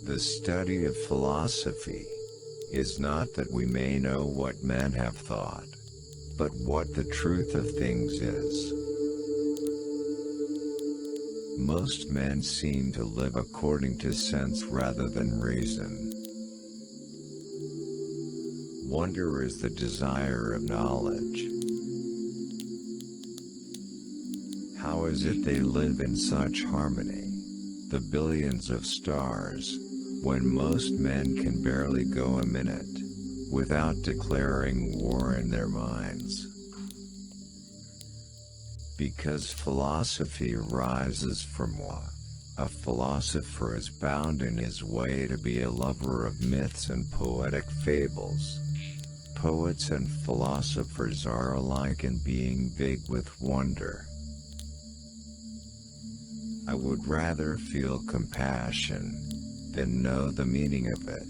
The study of philosophy is not that we may know what men have thought, but what the truth of things is. Most men seem to live according to sense rather than reason. Wonder is the desire of knowledge. How is it they live in such harmony, the billions of stars, when most men can barely go a minute without declaring war in their minds? Because philosophy arises from what? A philosopher is bound in his way to be a lover of myths and poetic fables. Poets and philosophers are alike in being big with wonder. I would rather feel compassion than know the meaning of it.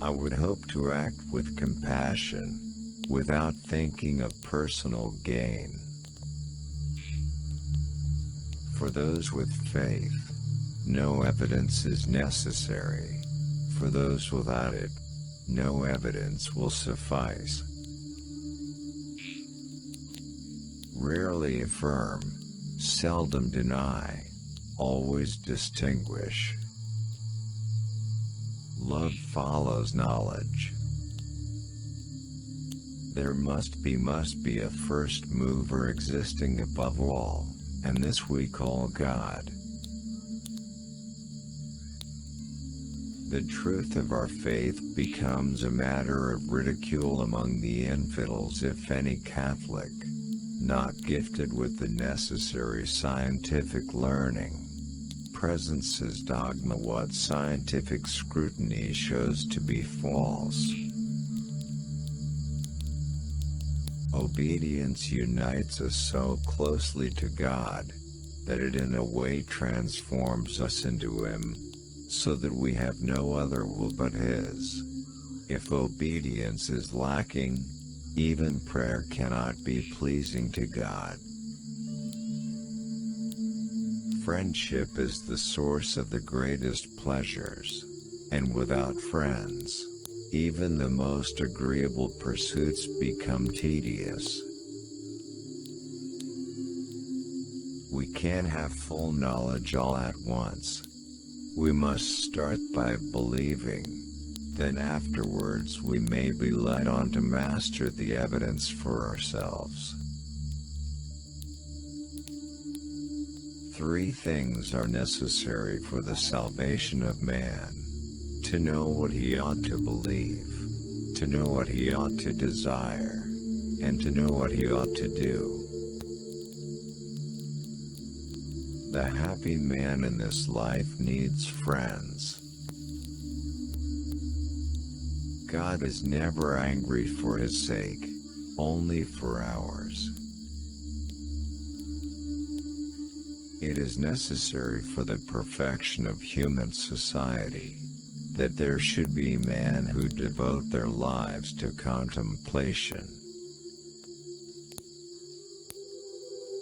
I would hope to act with compassion without thinking of personal gain. For those with faith, no evidence is necessary. For those without it, no evidence will suffice. Rarely affirm, seldom deny, always distinguish. Love follows knowledge. There must be a first mover existing above all, and this we call God. The truth of our faith becomes a matter of ridicule among the infidels if any Catholic, not gifted with the necessary scientific learning, presents as dogma what scientific scrutiny shows to be false. Obedience unites us so closely to God that it in a way transforms us into Him, so that we have no other will but His. If obedience is lacking, even prayer cannot be pleasing to God. Friendship is the source of the greatest pleasures, and without friends, even the most agreeable pursuits become tedious. We can't have full knowledge all at once. We must start by believing, then afterwards we may be led on to master the evidence for ourselves. 3 things are necessary for the salvation of man: to know what he ought to believe, to know what he ought to desire, and to know what he ought to do. The happy man in this life needs friends. God is never angry for his sake, only for ours. It is necessary for the perfection of human society that there should be men who devote their lives to contemplation.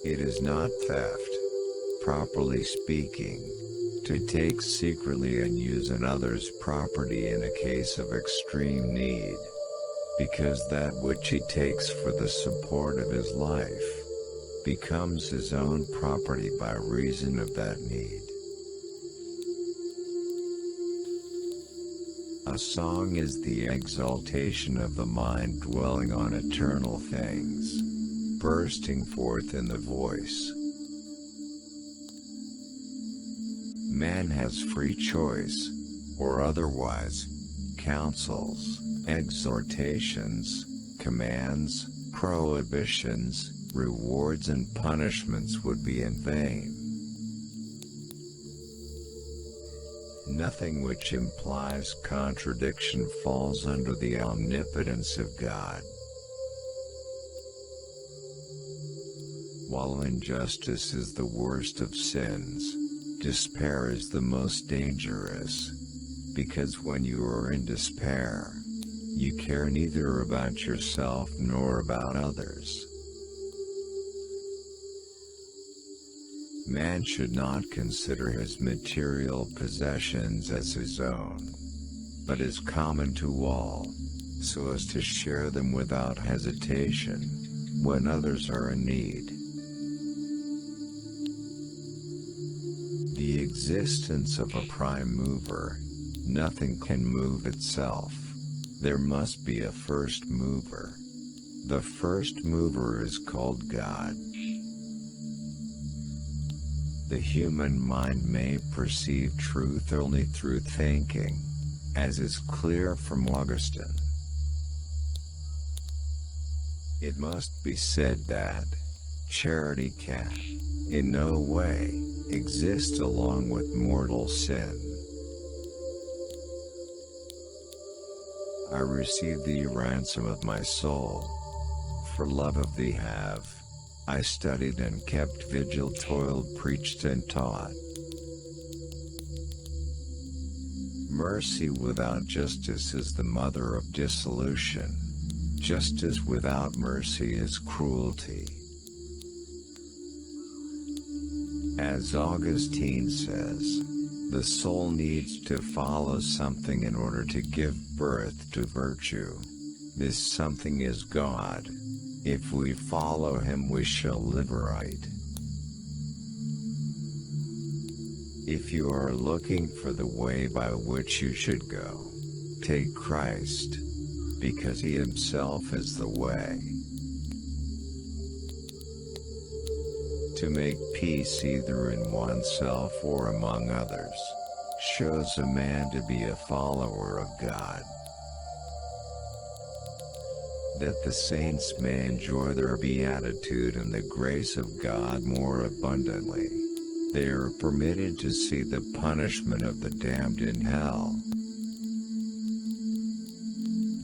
It is not theft, properly speaking, to take secretly and use another's property in a case of extreme need, because that which he takes for the support of his life becomes his own property by reason of that need. A song is the exaltation of the mind dwelling on eternal things, bursting forth in the voice. Man has free choice, or otherwise, counsels, exhortations, commands, prohibitions, rewards and punishments would be in vain. Nothing which implies contradiction falls under the omnipotence of God. While injustice is the worst of sins, despair is the most dangerous, because when you are in despair, you care neither about yourself nor about others. Man should not consider his material possessions as his own, but as common to all, so as to share them without hesitation when others are in need. The existence of a prime mover. Nothing can move itself. There must be a first mover. The first mover is called God. The human mind may perceive truth only through thinking, as is clear from Augustine. It must be said that charity can, in no way, exist along with mortal sin. I receive thee, ransom of my soul. For love of thee have I studied and kept vigil, toiled, preached and taught. Mercy without justice is the mother of dissolution. Justice without mercy is cruelty. As Augustine says, the soul needs to follow something in order to give birth to virtue. This something is God. If we follow him, we shall live right. If you are looking for the way by which you should go, take Christ, because he himself is the way. To make peace either in oneself or among others shows a man to be a follower of God. That the saints may enjoy their beatitude and the grace of God more abundantly, they are permitted to see the punishment of the damned in hell.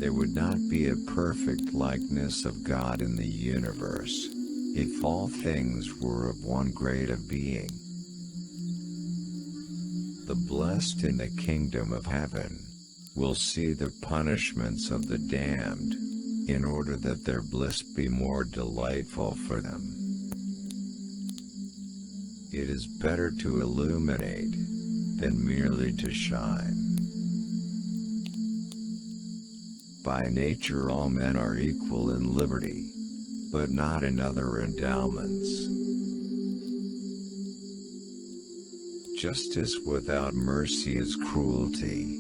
There would not be a perfect likeness of God in the universe if all things were of one grade of being. The blessed in the kingdom of heaven will see the punishments of the damned, in order that their bliss be more delightful for them. It is better to illuminate than merely to shine. By nature all men are equal in liberty, but not in other endowments. Justice without mercy is cruelty.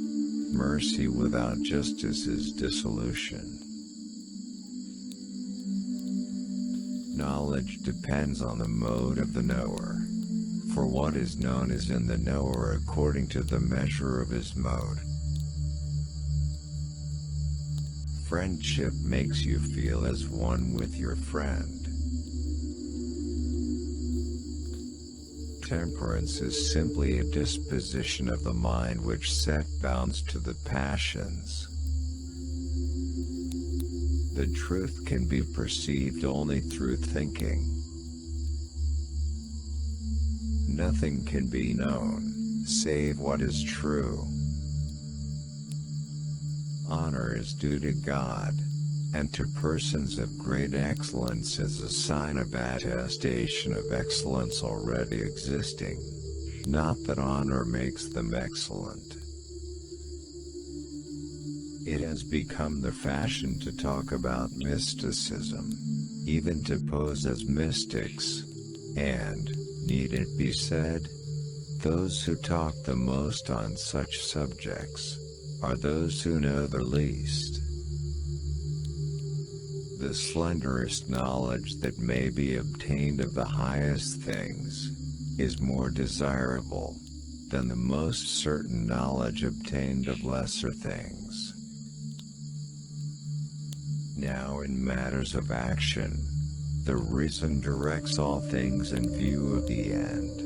Mercy without justice is dissolution. Knowledge depends on the mode of the knower, for what is known is in the knower according to the measure of his mode. Friendship makes you feel as one with your friend. Temperance is simply a disposition of the mind which set bounds to the passions. The truth can be perceived only through thinking. Nothing can be known, save what is true. Honor is due to God, and to persons of great excellence is a sign of attestation of excellence already existing, not that honor makes them excellent. It has become the fashion to talk about mysticism, even to pose as mystics, and, need it be said, those who talk the most on such subjects are those who know the least. The slenderest knowledge that may be obtained of the highest things is more desirable than the most certain knowledge obtained of lesser things. Now in matters of action, the reason directs all things in view of the end.